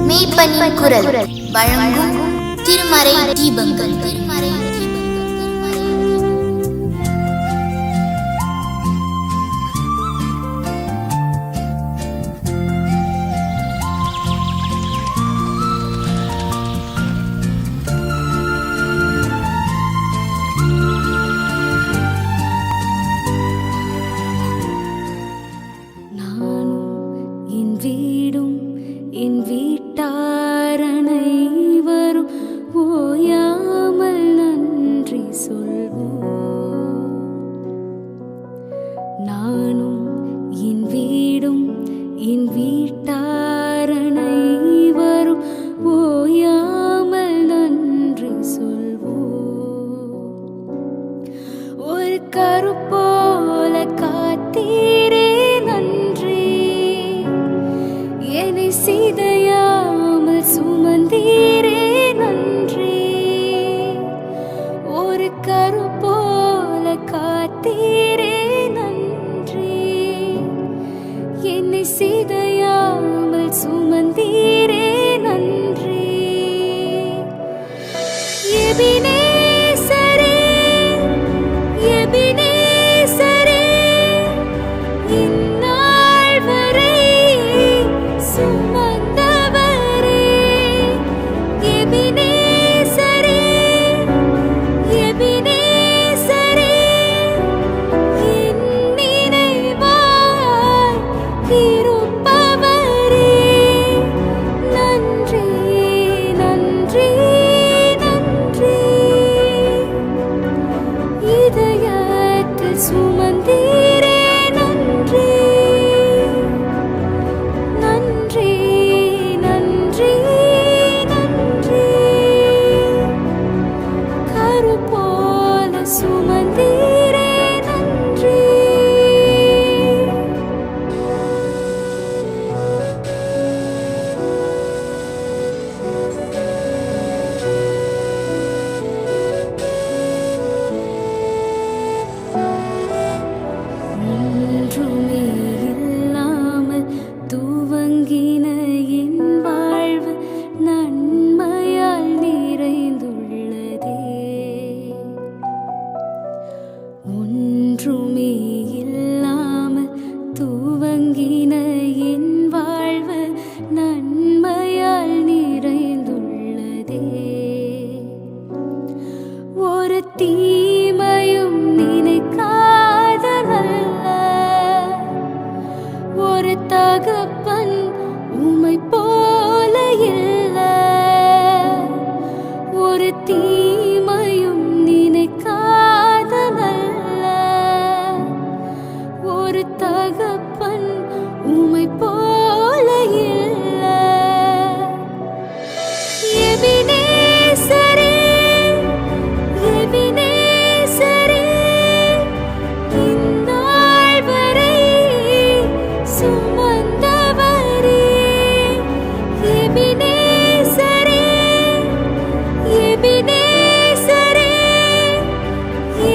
மெய்ப்பனின் குரல் வழங்கும் திருமறை தீபங்கள். வீடும் என் வீட்டாரனை வரும் ஓயாமல் நன்றி சொல்வோம். நானும் என் வீடும் என் வீட்டாரனை வரும் ஓயாமல் நன்றி சொல்வோம். ஒரு கருப்போல காத்தீரே நன்றி, என்னை சிதையாமல் சுமந்தீரே நன்றி. ஒரு கரு போல காத்தீரே நன்றி, என்னை சிதையாமல் சுமந்தீரே நன்றி. எபினேசரே, எபினேசரே, இந்நாள் வரை சுமந்தவரே. எபினேசரே, எபினேசரே, என் நினைவாய் இருப்பவரே. நன்றி, நன்றி, நன்றி. இதயத்தில் சுமந்தீரே நன்றி. நன்றி, நன்றி, நன்றி. கரு போல சுமந்தீரே நன்றி. ஒன்றுமே இல்லாமல் துவங்கின என் வாழ்வு நன்மையால் நிறைந்துள்ளதே. ஒன்றுமே இல்லாமல் துவங்கின என் வாழ்வு நன்மையால் நிறைந்துள்ளதே. ஒரு தீமையும் நினைக்காத நல்ல ஒரு தகப்பன் உம்மை போல இல்ல. ஒரு தீமையும் நினைக்காத நல்ல ஒரு தகப்பன் உம்மை போல இல்ல. எபினேசரே, எபினேசரே, இந்நாள் வரை சுமந்தவரே. எபினேசரே, எபினேசரே,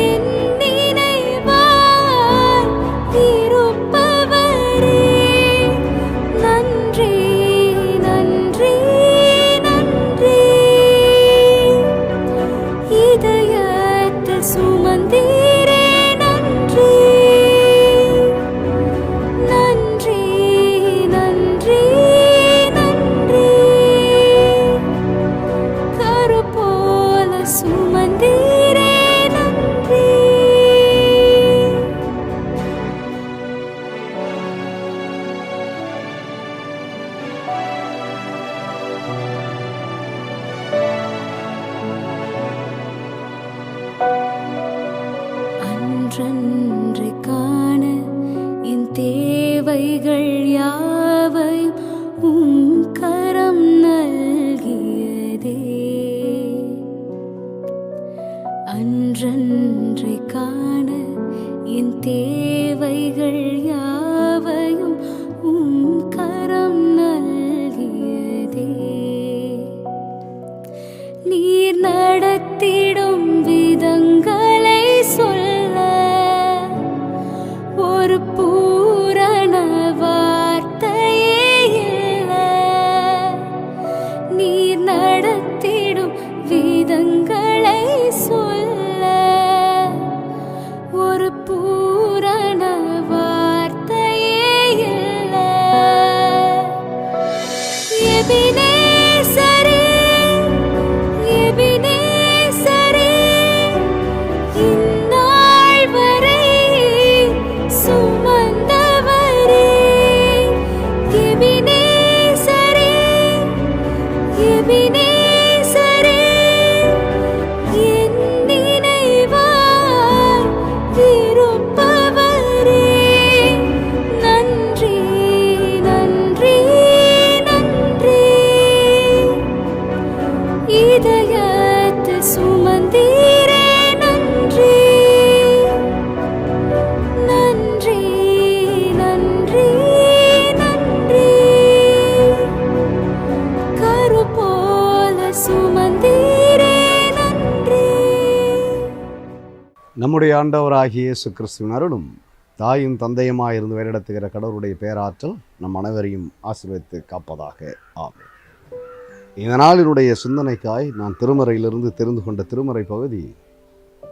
என் நினைவாய் இருப்பவரே. நன்றி, நன்றி, நன்றி. இதயத்தில் சுமந்தீரே நன்றி. நன்றி, நன்றி, நன்றி. கரு போல சுமந்தீரே நன்றி. அன்றன்றை காண என் தேவைகள் யாவையும் உம் கரம் நல்கியதே. அன்றன்றை காண என் தேவைகள் யாவையும் உம் கரம் நல்கியதே. நீர் நடத்திடும் விதங்களை சொல்ல ஒரு பூரண நம்முடைய ஆண்டவராகிய இயேசு கிறிஸ்துவின் அருளும் தாயும் தந்தையுமாய் இருந்து வழிநடத்துகிற கடவுளுடைய பேராற்றல் நம் அனைவரையும் ஆசீர்வதித்து காப்பதாக. ஆமென். இந்த நாளினுடைய சிந்தனைக்காய் நான் திருமறையிலிருந்து தெரிந்து கொண்ட திருமறை பகுதி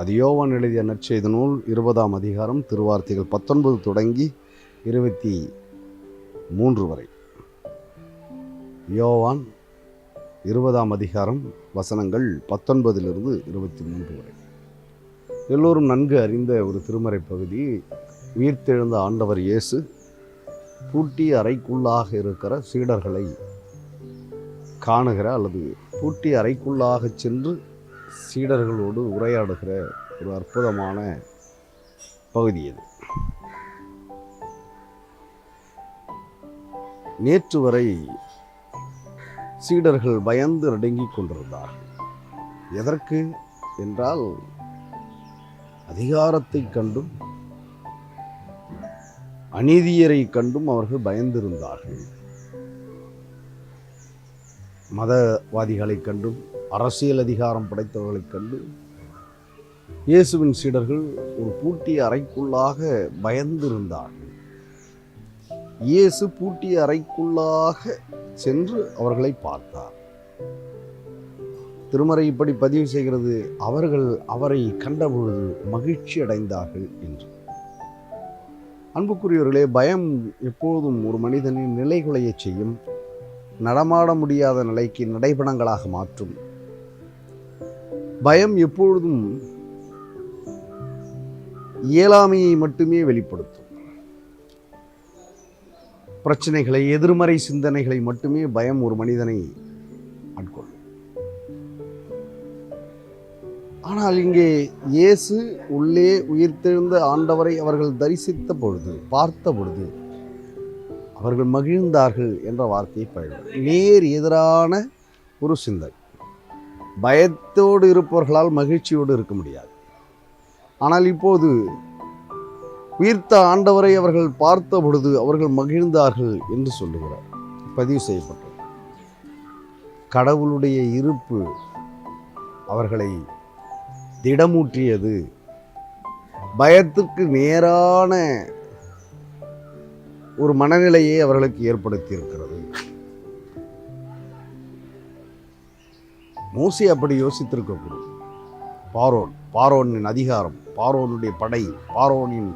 அது யோவான் எழுதிய நற்செய்தி நூல் 20ஆம் அதிகாரம் திருவார்த்தைகள் 19 தொடங்கி 23 வரை. யோவான் 20ஆம் அதிகாரம் வசனங்கள் 19 23 வரை. எல்லோரும் நன்கு அறிந்த ஒரு திருமறை பகுதி. உயிர்த்தெழுந்த ஆண்டவர் இயேசு பூட்டிய அறைக்குள்ளாக இருக்கிற சீடர்களை காணுகிற அல்லது பூட்டிய அறைக்குள்ளாக சென்று சீடர்களோடு உரையாடுகிற ஒரு அற்புதமான பகுதி இது. நேற்று வரை சீடர்கள் பயந்து நடுங்கிக் கொண்டிருந்தார்கள். எதற்கு என்றால் அதிகாரத்தை கண்டும் அநீதியரை கண்டும் அவர்கள் பயந்திருந்தார்கள். மதவாதிகளை கண்டும் அரசியல் அதிகாரம் படைத்தவர்களை கண்டு இயேசுவின் சீடர்கள் ஒரு பூட்டிய அறைக்குள்ளாக பயந்திருந்தார்கள். இயேசு பூட்டிய அறைக்குள்ளாக சென்று அவர்களை பார்த்தார். திருமறை இப்படி பதிவு செய்கிறது, அவர்கள் அவரை கண்டபொழுது மகிழ்ச்சி அடைந்தார்கள் என்று. அன்புக்குரியவர்களே, பயம் எப்போதும் ஒரு மனிதனின் நிலைகுலைய செய்யும், நடமாட முடியாத நிலைக்கு நடைபணங்களாக மாற்றும். பயம் எப்பொழுதும் இயலாமையை மட்டுமே வெளிப்படுத்தும். பிரச்சனைகளை, எதிர்மறை சிந்தனைகளை மட்டுமே பயம் ஒரு மனிதனை ஆட்கொள்ளும். ஆனால் இங்கே இயேசு உள்ளே உயிர்த்தெழுந்த ஆண்டவரை அவர்கள் தரிசித்த பொழுது, பார்த்த பொழுது அவர்கள் மகிழ்ந்தார்கள் என்ற வார்த்தையை பயன்படுத்த நேர் எதிரான ஒரு சிந்தனை. பயத்தோடு இருப்பவர்களால் மகிழ்ச்சியோடு இருக்க முடியாது. ஆனால் இப்போது உயிர்த்த ஆண்டவரை அவர்கள் பார்த்த பொழுது அவர்கள் மகிழ்ந்தார்கள் என்று சொல்லுகிறார், பதிவு செய்யப்பட்டது. கடவுளுடைய இருப்பு அவர்களை திடமூற்றியது. பயத்திற்கு நேரான ஒரு மனநிலையை அவர்களுக்கு ஏற்படுத்தி இருக்கிறது. மோசே அப்படி யோசித்திருக்கக்கூடும். பார்வோனின் அதிகாரம், பார்வோனுடைய படை, பார்வோனின்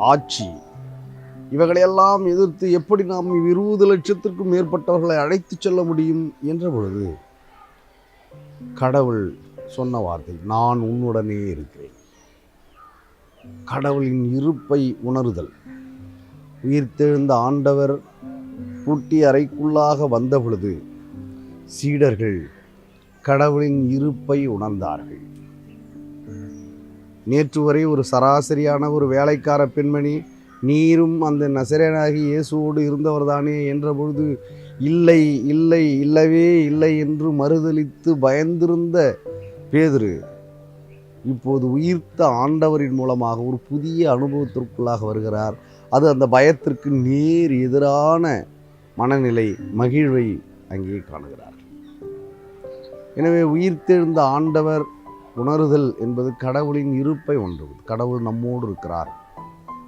ஆட்சி, இவைகளையெல்லாம் எதிர்த்து எப்படி நாம் 20 லட்சத்திற்கும் மேற்பட்டவர்களை அழைத்து செல்ல முடியும் என்ற பொழுது கடவுள் சொன்ன வார்த்தை, நான் உன்னுடனே இருக்கிறேன். கடவுளின் இருப்பை உணர்தல். உயிர்த்தெழுந்த ஆண்டவர் பூட்டிய அறைக்குள்ளாக வந்த பொழுது சீடர்கள் கடவுளின் இருப்பை உணர்ந்தார்கள். நேற்று வரை ஒரு சராசரியான ஒரு வேலைக்கார பெண்மணி, நீரும் அந்த நசரேயனாகி இயேசுவோடு இருந்தவர்தானே என்ற பொழுது இல்லை இல்லை இல்லவே இல்லை என்று மறுதலித்து பயந்திருந்த பேதுரு இப்போது உயிர்த்த ஆண்டவரின் மூலமாக ஒரு புதிய அனுபவத்திற்குள்ளாக வருகிறார். அது அந்த பயத்திற்கு நேர் எதிரான மனநிலை, மகிழ்வை அங்கே காணுகிறார். எனவே உயிர்த்தெழுந்த ஆண்டவர் உணருதல் என்பது கடவுளின் இருப்பை உணர்வது. கடவுள் நம்மோடு இருக்கிறார்.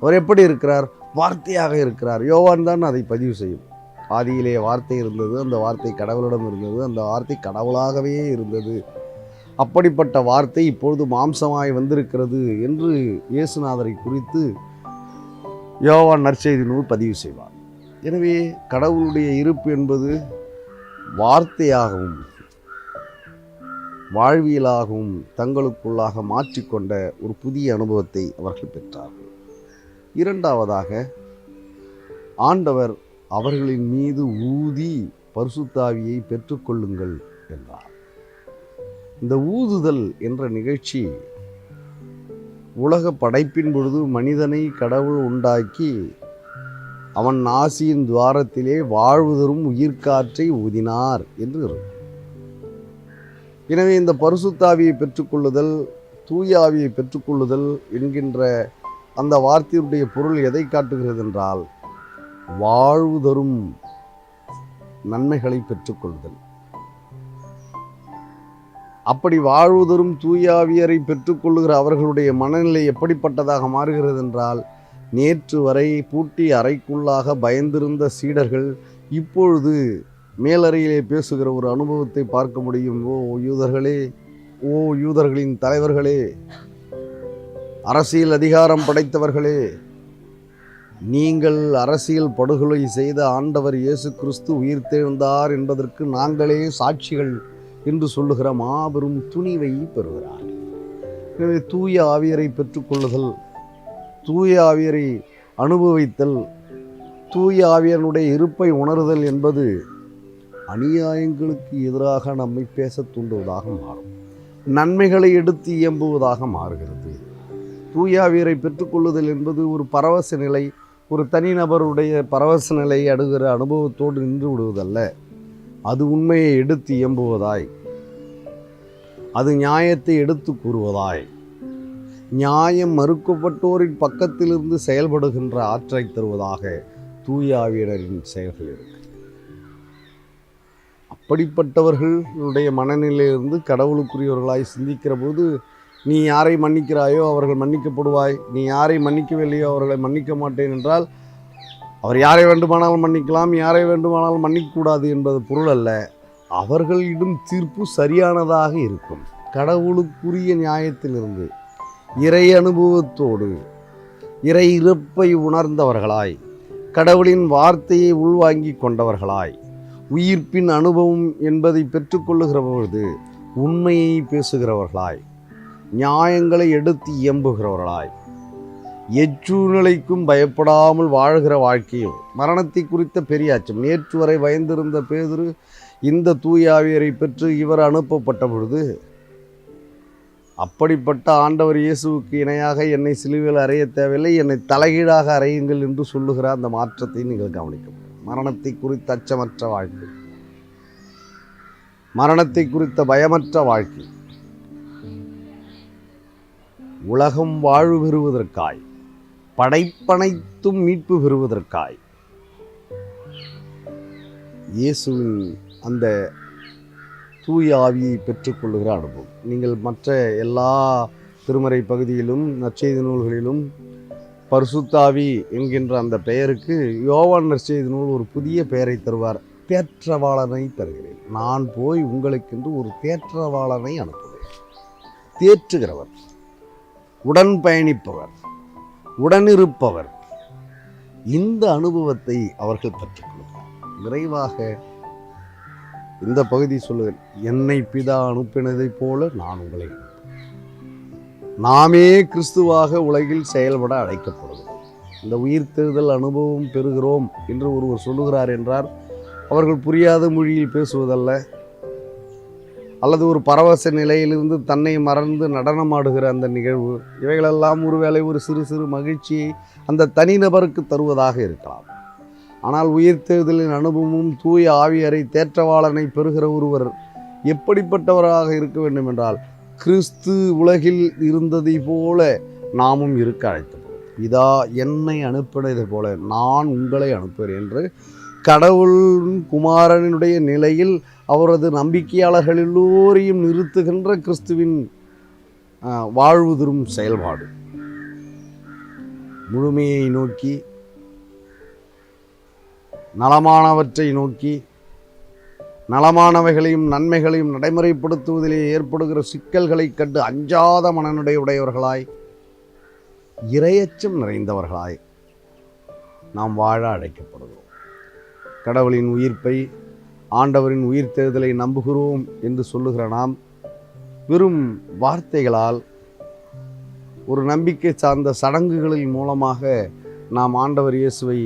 அவர் எப்படி இருக்கிறார்? வார்த்தையாக இருக்கிறார். யோவான் தான் அதை பதிவு செய்யும். ஆதியிலே வார்த்தை இருந்தது, அந்த வார்த்தை கடவுளிடம் இருந்தது, அந்த வார்த்தை கடவுளாகவே இருந்தது. அப்படிப்பட்ட வார்த்தை இப்பொழுது மாம்சமாய் வந்திருக்கிறது என்று இயேசுநாதரை குறித்து யோவான் நற்செய்தி நூல் பதிவு செய்வார். எனவே கடவுளுடைய இருப்பு என்பது வார்த்தையாகவும் வாழ்வியலாகவும் தங்களுக்குள்ளாக மாற்றிக்கொண்ட ஒரு புதிய அனுபவத்தை அவர்கள் பெற்றார்கள். இரண்டாவதாக, ஆண்டவர் அவர்களின் மீது ஊதி பரிசுத்த ஆவியை பெற்றுக்கொள்ளுங்கள் என்றார். இந்த ஊதுதல் என்ற நிகழ்ச்சி உலக படைப்பின் பொழுது மனிதனை கடவுள் உண்டாக்கி அவன் நாசியின் துவாரத்திலே வாழ்வுதரும் உயிர்காற்றை ஊதினார் என்று இருக்கும். எனவே இந்த பரிசுத்த ஆவியை பெற்றுக்கொள்ளுதல், தூய ஆவியை பெற்றுக்கொள்ளுதல் என்கின்ற அந்த வார்த்தையுடைய பொருள் எதை காட்டுகிறது என்றால், வாழ்வு தரும் நன்மைகளை பெற்றுக்கொள்ளுதல். அப்படி வாழ்வதரும் தூயாவியரை பெற்றுக்கொள்ளுகிற அவர்களுடைய மனநிலை எப்படிப்பட்டதாக மாறுகிறது என்றால், நேற்று வரை பூட்டி அறைக்குள்ளாக பயந்திருந்த சீடர்கள் இப்பொழுது மேலறையிலே பேசுகிற ஒரு அனுபவத்தை பார்க்க முடியும். ஓ யூதர்களே, ஓ யூதர்களின் தலைவர்களே, அரசியல் அதிகாரம் படைத்தவர்களே, நீங்கள் அரசியல் படுகொலை செய்த ஆண்டவர் இயேசு கிறிஸ்து உயிர்த்தெழுந்தார் என்பதற்கு நாங்களே சாட்சிகள் என்று சொல்லுகிற மாபெரும் துணிவை பெறுகிறார். எனவே தூய ஆவியரை பெற்றுக்கொள்ளுதல், தூய ஆவியரை அனுபவித்தல், தூய ஆவியனுடைய இருப்பை உணருதல் என்பது அநியாயங்களுக்கு எதிராக நம்மை பேச தூண்டுவதாக மாறும், நன்மைகளை எடுத்து இயம்புவதாக மாறுகிறது. தூய ஆவியரை பெற்றுக்கொள்ளுதல் என்பது ஒரு பரவச நிலை, ஒரு தனிநபருடைய பரவச நிலையை அடுகிற அனுபவத்தோடு நின்று விடுவதல்ல. அது உண்மையை எடுத்து இயம்புவதாய், அது நியாயத்தை எடுத்து கூறுவதாய், நியாயம் மறுக்கப்பட்டோரின் பக்கத்திலிருந்து செயல்படுகின்ற ஆற்றை தருவதாக தூய ஆவியினரின் செயல்கள் இருக்கு. அப்படிப்பட்டவர்களுடைய மனநிலையிலிருந்து கடவுளுக்குரியவர்களாய் சிந்திக்கிற போது, நீ யாரை மன்னிக்கிறாயோ அவர்கள் மன்னிக்கப்படுவாய், நீ யாரை மன்னிக்கவில்லையோ அவர்களை மன்னிக்க மாட்டேன் என்றால், அவர் யாரை வேண்டுமானாலும் மன்னிக்கலாம், யாரை வேண்டுமானாலும் மன்னிக்கக்கூடாது என்பது பொருள் அல்ல. அவர்களிடம் தீர்ப்பு சரியானதாக இருக்கும். கடவுளுக்குரிய நியாயத்திலிருந்து இறை அனுபவத்தோடு இறை இறப்பை உணர்ந்தவர்களாய், கடவுளின் வார்த்தையை உள்வாங்கி கொண்டவர்களாய், உயிர்ப்பின் அனுபவம் என்பதை பெற்றுக்கொள்ளுகிற பொழுது உண்மையை பேசுகிறவர்களாய், நியாயங்களை எடுத்து இயம்புகிறவர்களாய், எச்சூழ்நிலைக்கும் பயப்படாமல் வாழ்கிற வாழ்க்கையும், மரணத்தை குறித்த பெரிய அச்சம். நேற்று வரை பயந்திருந்த பேதுரு இந்த தூய ஆவியரை பெற்று இவர் அனுப்பப்பட்ட பொழுது, அப்படிப்பட்ட ஆண்டவர் இயேசுவுக்கு இணையாக என்னை சிலுவையில் அறைய தேவையில்லை, என்னை தலைகீழாக அறையுங்கள் என்று சொல்லுகிற அந்த மாற்றத்தை நீங்கள் கவனிக்க முடியும். மரணத்தை குறித்த அச்சமற்ற வாழ்க்கை, மரணத்தை குறித்த பயமற்ற வாழ்க்கை, உலகம் வாழ்வு பெறுவதற்காய், படைப்பனைத்தும் மீட்பு பெறுவதற்காய் இயேசுவின் அந்த தூய ஆவியை பெற்றுக்கொள்ளுகிற அனுபவம். நீங்கள் மற்ற எல்லா திருமறை பகுதியிலும் நற்செய்தி நூல்களிலும் பரிசுத்தாவி என்கின்ற அந்த பெயருக்கு யோவான் நற்செய்தி நூல் ஒரு புதிய பெயரை தருவார். தேற்றவாளனை தருகிறேன், நான் போய் உங்களுக்கென்று ஒரு தேற்றவாளனை அனுப்புவேன். தேற்றுகிறவர், உடன் பயணிப்பவர், உடனிருப்பவர். இந்த அனுபவத்தை அவர்கள் பெற்றுக்கொள்கிறார். விரைவாக இந்த பகுதி சொல்லுங்கள், என்னை பிதா அனுப்பினதைப் போல நான் உங்களை அனுப்புகிறேன். நாமே கிறிஸ்துவாக உலகில் செயல்பட அழைக்கப்படுகிறோம். இந்த உயிர்த்தெழுதல் அனுபவம் பெறுகிறோம் என்று ஒருவர் சொல்லுகிறார் என்றார், அவர்கள் புரியாத மொழியில் பேசுவதல்ல, அல்லது ஒரு பரவச நிலையிலிருந்து தன்னை மறந்து நடனமாடுகிற அந்த நிகழ்வு, இவைகளெல்லாம் ஒருவேளை ஒரு சிறு சிறு மகிழ்ச்சியை அந்த தனிநபருக்கு தருவதாக இருக்கலாம். ஆனால் உயிர்த்தெழுதலின் அனுபவமும் தூய ஆவியரை தேற்றவாளனை பெறுகிற ஒருவர் எப்படிப்பட்டவராக இருக்க வேண்டும் என்றால், கிறிஸ்து உலகில் இருந்ததை போல நாமும் இருக்க அழைத்தோம். இதா என்னை அனுப்பினதை போல நான் உங்களை அனுப்புகிறேன் என்று கடவுள் குமாரனுடைய நிலையில் அவரது நம்பிக்கையாளர்கள் எல்லோரையும் நிறுத்துகின்ற கிறிஸ்துவின் வாழ்வு தரும் செயல்பாடு. முழுமையை நோக்கி, நலமானவற்றை நோக்கி, நலமானவைகளையும் நன்மைகளையும் நடைமுறைப்படுத்துவதிலே ஏற்படுகிற சிக்கல்களை கண்டு அஞ்சாத மனநிலையுடையவர்களாய், இறையச்சம் நிறைந்தவர்களாய் நாம் வாழ அழைக்கப்படுகிறோம். கடவுளின் உயிர்ப்பை, ஆண்டவரின் உயிர்த்தெழுதலை நம்புகிறோம் என்று சொல்லுகிற நாம் வெறும் வார்த்தைகளால், ஒரு நம்பிக்கை சார்ந்த சடங்குகளின் மூலமாக நாம் ஆண்டவர் இயேசுவை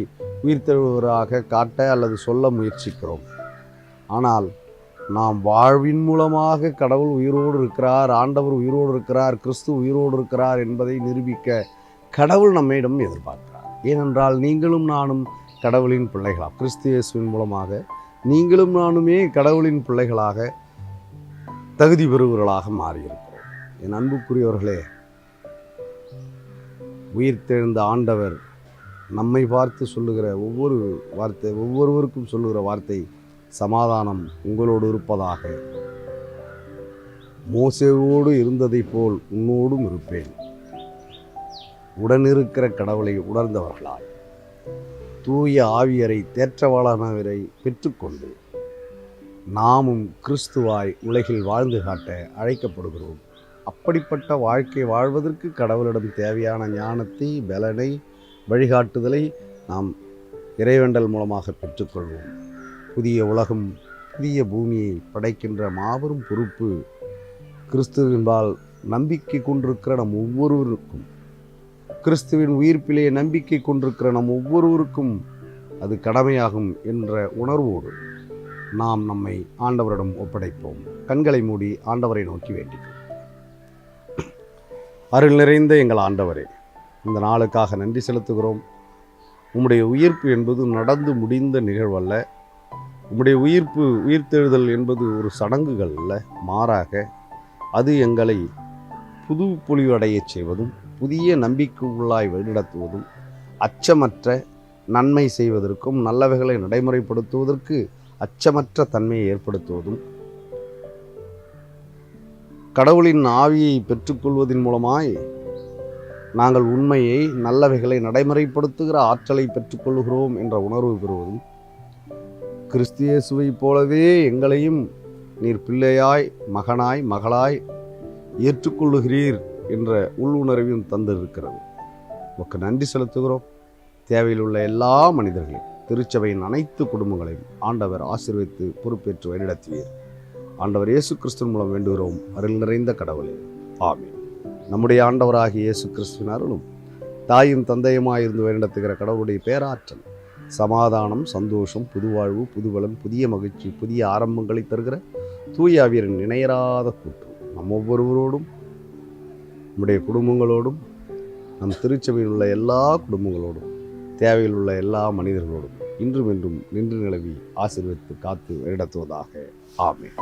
உயிர்த்தெழுவராக காட்ட அல்லது சொல்ல முயற்சிக்கிறோம். ஆனால் நாம் வாழ்வின் மூலமாக கடவுள் உயிரோடு இருக்கிறார், ஆண்டவர் உயிரோடு இருக்கிறார், கிறிஸ்து உயிரோடு இருக்கிறார் என்பதை நிரூபிக்க கடவுள் நம்மிடம் எதிர்பார்க்கிறார். ஏனென்றால் நீங்களும் நானும் கடவுளின் பிள்ளைகளாக, கிறிஸ்து இயேசுவின் மூலமாக நீங்களும் நானுமே கடவுளின் பிள்ளைகளாக தகுதி பெறுவர்களாக மாறியிருக்கிறோம். என் அன்புக்குரியவர்களே, உயிர்த்தெழுந்த ஆண்டவர் நம்மை பார்த்து சொல்லுகிற ஒவ்வொரு வார்த்தை, ஒவ்வொருவருக்கும் சொல்லுகிற வார்த்தை, சமாதானம் உங்களோடு இருப்பதாக. மோசேயோடு இருந்ததைப் போல் உன்னோடும் இருப்பேன். உடனிருக்கிற கடவுளை உணர்ந்தவர்களாய் தூய ஆவியரை தேற்றவாளனவரை பெற்றுக்கொண்டு நாமும் கிறிஸ்துவாய் உலகில் வாழ்ந்து காட்ட அழைக்கப்படுகிறோம். அப்படிப்பட்ட வாழ்க்கை வாழ்வதற்கு கடவுளிடம் தேவையான ஞானத்தை, பலனை, வழிகாட்டுதலை நாம் இறைவேண்டல் மூலமாக பெற்றுக்கொள்வோம். புதிய உலகம், புதிய பூமியை படைக்கின்ற மாபெரும் பொறுப்பு கிறிஸ்துவின்பால் நம்பிக்கை கொண்டிருக்கிற நம் ஒவ்வொருவருக்கும், கிறிஸ்துவின் உயிர்ப்பிலே நம்பிக்கை கொண்டிருக்கிற நம் ஒவ்வொருவருக்கும் அது கடமையாகும் என்ற உணர்வோடு நாம் நம்மை ஆண்டவரிடம் ஒப்படைப்போம். கண்களை மூடி ஆண்டவரை நோக்கி வேண்டிக்கிறோம். அருள் நிறைந்த எங்கள் ஆண்டவரே, இந்த நாளுக்காக நன்றி செலுத்துகிறோம். உம்முடைய உயிர்ப்பு என்பது நடந்து முடிந்த நிகழ்வல்ல. உம்முடைய உயிர்த்தெழுதல் என்பது ஒரு சடங்குகள் அல்ல. மாறாக அது எங்களை புது பொலிவடையச் செய்வதும், புதிய நம்பிக்கைக்குள்ளாய் வழிநடத்துவதும், அச்சமற்ற நன்மை செய்வதற்கும், நல்லவைகளை நடைமுறைப்படுத்துவதற்கு அச்சமற்ற தன்மையை ஏற்படுத்துவதும், கடவுளின் ஆவியை பெற்றுக்கொள்வதன் மூலமாய் நாங்கள் உண்மையை, நல்லவைகளை நடைமுறைப்படுத்துகிற ஆற்றலை பெற்றுக்கொள்கிறோம் என்ற உணர்வு பெறுவதும், கிறிஸ்து இயேசுவைப் போலவே எங்களையும் நீர் பிள்ளையாய், மகனாய், மகளாய் ஏற்றுக்கொள்ளுகிறீர் என்ற உள்ளுணர்வையும் தந்திருக்கிறது. உமக்கு நன்றி செலுத்துகிறோம். தேவையில் உள்ள எல்லா மனிதர்களையும், திருச்சபையின் அனைத்து குடும்பங்களையும் ஆண்டவர் ஆசீர்வதித்து பொறுப்பேற்று வழிநடத்துவீர். ஆண்டவர் இயேசு கிறிஸ்துவின் மூலம் வேண்டுகிறோம். அருள் நிறைந்த கடவுளே, ஆமென். நம்முடைய ஆண்டவராகிய இயேசு கிறிஸ்துவின் அருளும், தாயும் தந்தையுமாயிருந்து வழிநடத்துகிற கடவுளுடைய பேராற்றல், சமாதானம், சந்தோஷம், புதுவாழ்வு, புதுவளம், புதிய மகிழ்ச்சி, புதிய ஆரம்பங்களை தருகிற தூய ஆவியரின் இணையராத கூற்று நம் ஒவ்வொருவரோடும், நம்முடைய குடும்பங்களோடும், நம் திருச்சபையில் உள்ள எல்லா குடும்பங்களோடும், தேவையில் உள்ள எல்லா மனிதர்களோடும் இன்றும் என்றும் நின்று நிலவி ஆசீர்வதித்து காத்து வழிநடத்துவதாக. ஆமென்.